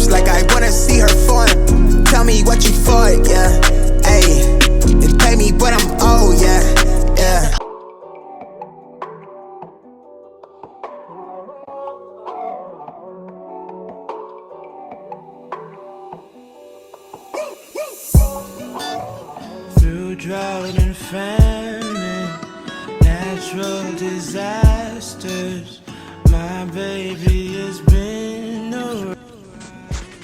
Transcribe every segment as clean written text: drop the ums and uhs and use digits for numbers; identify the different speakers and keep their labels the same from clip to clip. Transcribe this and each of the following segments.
Speaker 1: like I wanna see her form. Tell me what you for, yeah. Ayy, and pay me what I'm owed, yeah, yeah.
Speaker 2: Through drought and famine, natural disasters, my baby has been around.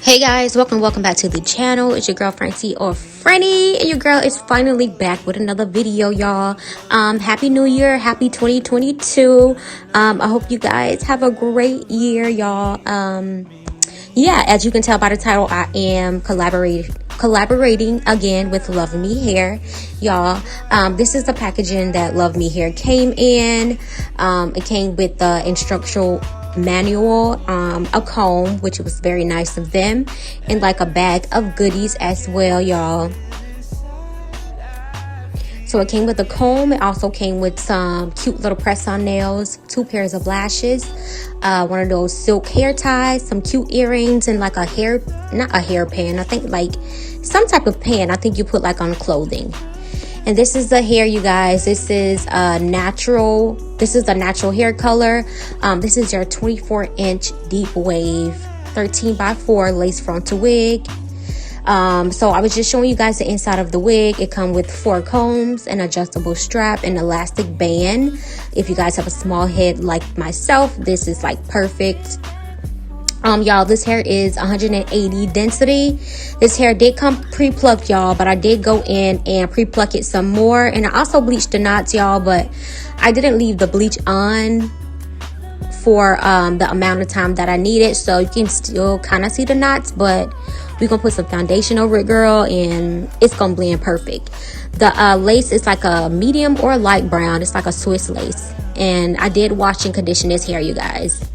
Speaker 3: Hey guys, welcome back to the channel. It's your girl Francineorfranny, and your girl is finally back with another video, y'all. Happy New Year, happy 2022. I hope you guys have a great year, y'all. Yeah, as you can tell by the title, I am collaborating again with LUVME Hair, y'all. This is the packaging that LUVME Hair came in. It came with the instructional manual, a comb, which was very nice of them, and like a bag of goodies as well, y'all. So it came with a comb. It also came with some cute little press-on nails, 2 pairs of lashes, one of those silk hair ties, some cute earrings, and like a hair, not a hairpin, I think like some type of pin I think you put like on clothing. And this is the hair, you guys. This is a natural hair color. This is your 24-inch deep wave 13x4 lace frontal wig. So I was just showing you guys the inside of the wig. It comes with 4 combs, an adjustable strap, and elastic band. If you guys have a small head like myself, this is like perfect. Y'all, this hair is 180 density. This hair did come pre-plucked, y'all, but I did go in and pre-pluck it some more, and I also bleached the knots, y'all, but I didn't leave the bleach on for the amount of time that I needed, so you can still kind of see the knots, but we're gonna put some foundation over it, girl, and it's gonna blend perfect. The lace is like a medium or light brown. It's like a Swiss lace, and I did wash and condition this hair, you guys.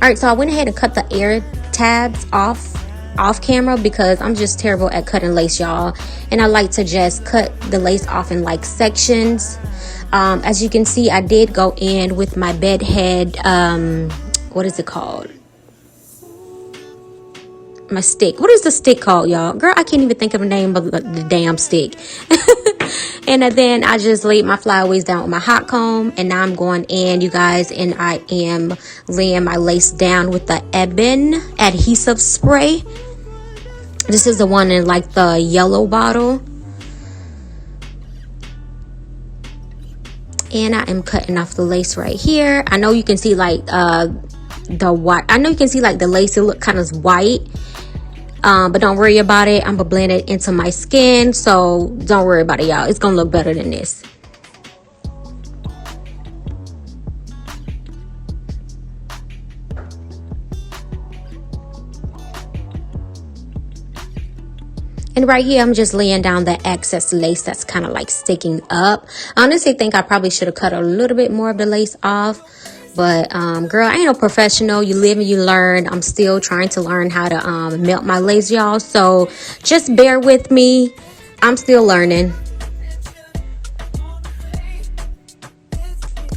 Speaker 3: All right, so I went ahead and cut the ear tabs off camera because I'm just terrible at cutting lace, y'all, and I like to just cut the lace off in like sections. As you can see, I did go in with my bed head, what is it called? My stick. What is the stick called, y'all? Girl, I can't even think of the name of the damn stick. And then I just laid my flyaways down with my hot comb, and now I'm going in, you guys, and I am laying my lace down with the Ebin adhesive spray. This is the one in like the yellow bottle. And I am cutting off the lace right here. I know you can see like the white. I know you can see like the lace, it look kind of white. But don't worry about it. I'm gonna blend it into my skin, so don't worry about it, y'all. It's gonna look better than this. And right here, I'm just laying down the excess lace that's kind of like sticking up. I honestly think I probably should have cut a little bit more of the lace off. But, girl, I ain't no professional. You live and you learn. I'm still trying to learn how to melt my lace, y'all. So just bear with me. I'm still learning.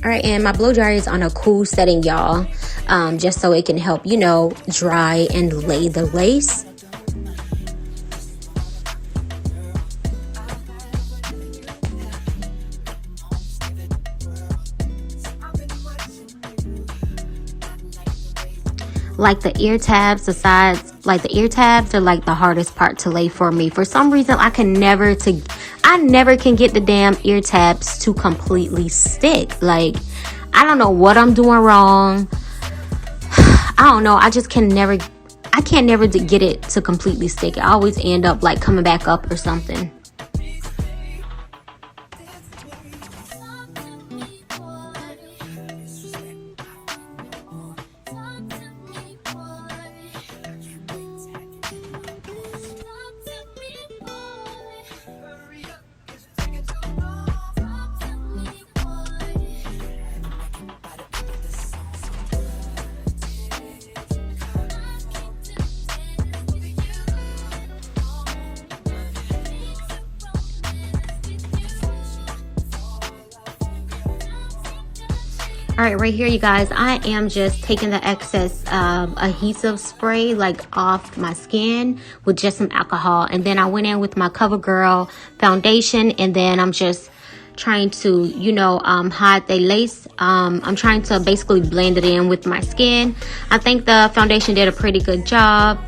Speaker 3: All right, and my blow dryer is on a cool setting, y'all. Just so it can help, you know, dry and lay the lace. Like the ear tabs, the sides, like the ear tabs are like the hardest part to lay for me. For some reason, I never can get the damn ear tabs to completely stick. Like, I don't know what I'm doing wrong. I don't know. I can't never get it to completely stick. I always end up like coming back up or something. All right, right here, you guys, I am just taking the excess adhesive spray like off my skin with just some alcohol. And then I went in with my CoverGirl foundation, and then I'm just trying to, you know, hide the lace. I'm trying to basically blend it in with my skin. I think the foundation did a pretty good job.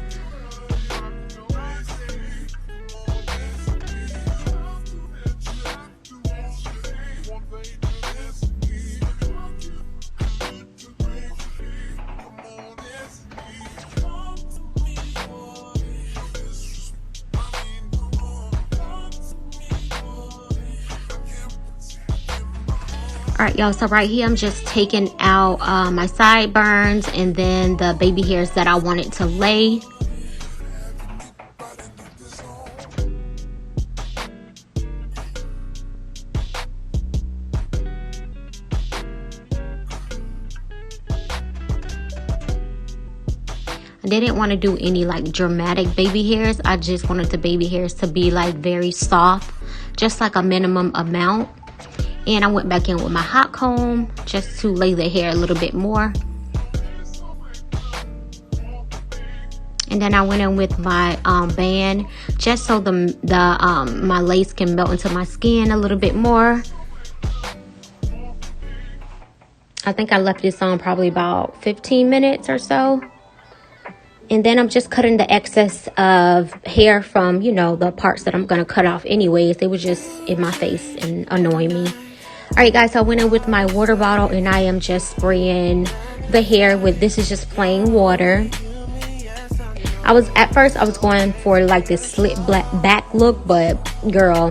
Speaker 3: All right, y'all, so right here I'm just taking out my sideburns and then the baby hairs that I wanted to lay. I didn't want to do any like dramatic baby hairs. I just wanted the baby hairs to be like very soft, just like a minimum amount. And I went back in with my hot comb just to lay the hair a little bit more. And then I went in with my band just so my lace can melt into my skin a little bit more. I think I left this on probably about 15 minutes or so. And then I'm just cutting the excess of hair from, you know, the parts that I'm going to cut off anyways. They were just in my face and annoying me. All right, guys, so I went in with my water bottle and I am just spraying the hair with, this is just plain water. At first I was going for like this slit back look, but girl,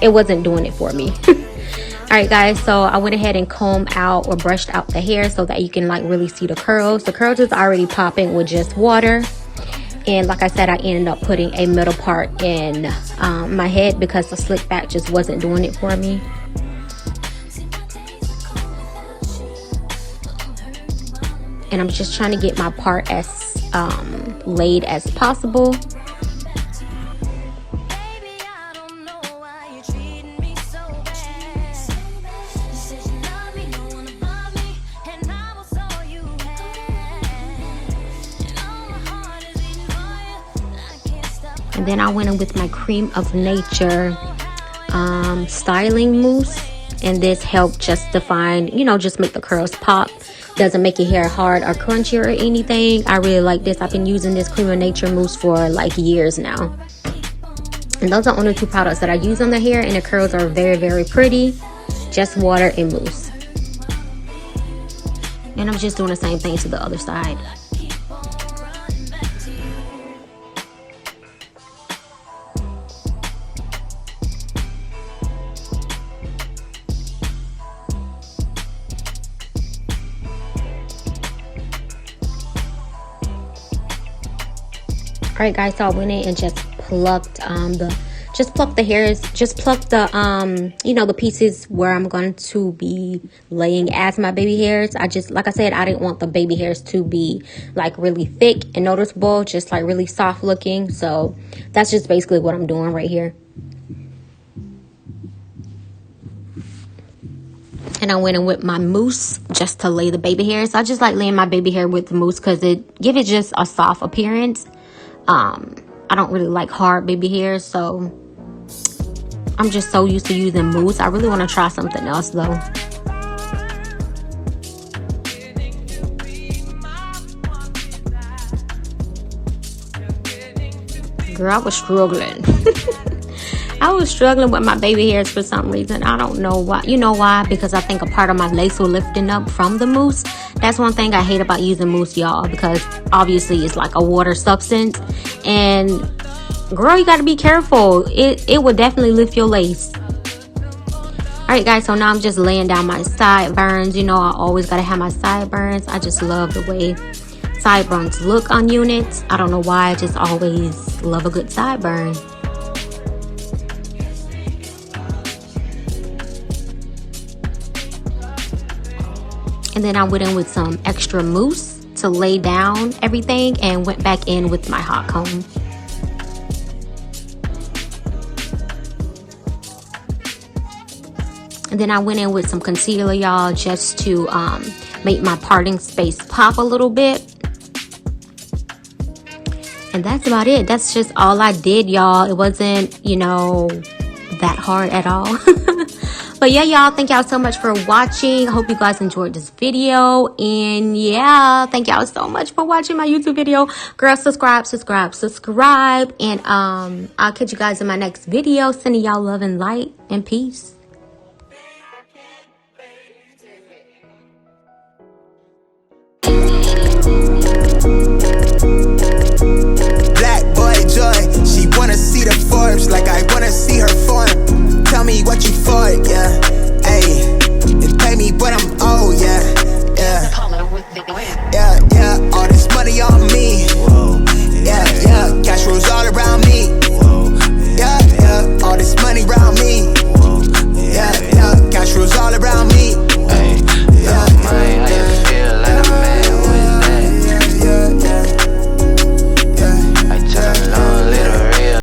Speaker 3: it wasn't doing it for me. All right, guys, so I went ahead and combed out or brushed out the hair so that you can like really see the curls. The curls is already popping with just water. And like I said, I ended up putting a middle part in my head because the slick back just wasn't doing it for me. And I'm just trying to get my part as laid as possible. And then I went in with my Cream of Nature styling mousse. And this helped just define, you know, just make the curls pop. Doesn't make your hair hard or crunchy or anything. I really like this. I've been using this Cream of Nature mousse for like years now. And those are only two products that I use on the hair. And the curls are very, very pretty. Just water and mousse. And I'm just doing the same thing to the other side. All right, guys, so I went in and just plucked the hairs, just plucked the you know, the pieces where I'm going to be laying as my baby hairs. Like I said, I didn't want the baby hairs to be like really thick and noticeable, just like really soft looking. So that's just basically what I'm doing right here. And I went in with my mousse just to lay the baby hairs. I just like laying my baby hair with the mousse because it gives it just a soft appearance. I don't really like hard baby hairs, so I'm just so used to using mousse. I really want to try something else though. Girl, I was struggling. I was struggling with my baby hairs for some reason. I don't know why. You know why? Because I think a part of my lace was lifting up from the mousse. That's one thing I hate about using mousse, y'all, because obviously it's like a water substance. And girl, you got to be careful. It will definitely lift your lace. All right, guys, so now I'm just laying down my sideburns. You know, I always got to have my sideburns. I just love the way sideburns look on units. I don't know why. I just always love a good sideburn. And then I went in with some extra mousse to lay down everything and went back in with my hot comb. And then I went in with some concealer, y'all, just to make my parting space pop a little bit. And that's about it. That's just all I did, y'all. It wasn't, you know, that hard at all. But yeah, y'all, thank y'all so much for watching. I hope you guys enjoyed this video. And yeah, thank y'all so much for watching my YouTube video. Girl, subscribe. And I'll catch you guys in my next video. Sending y'all love and light and peace.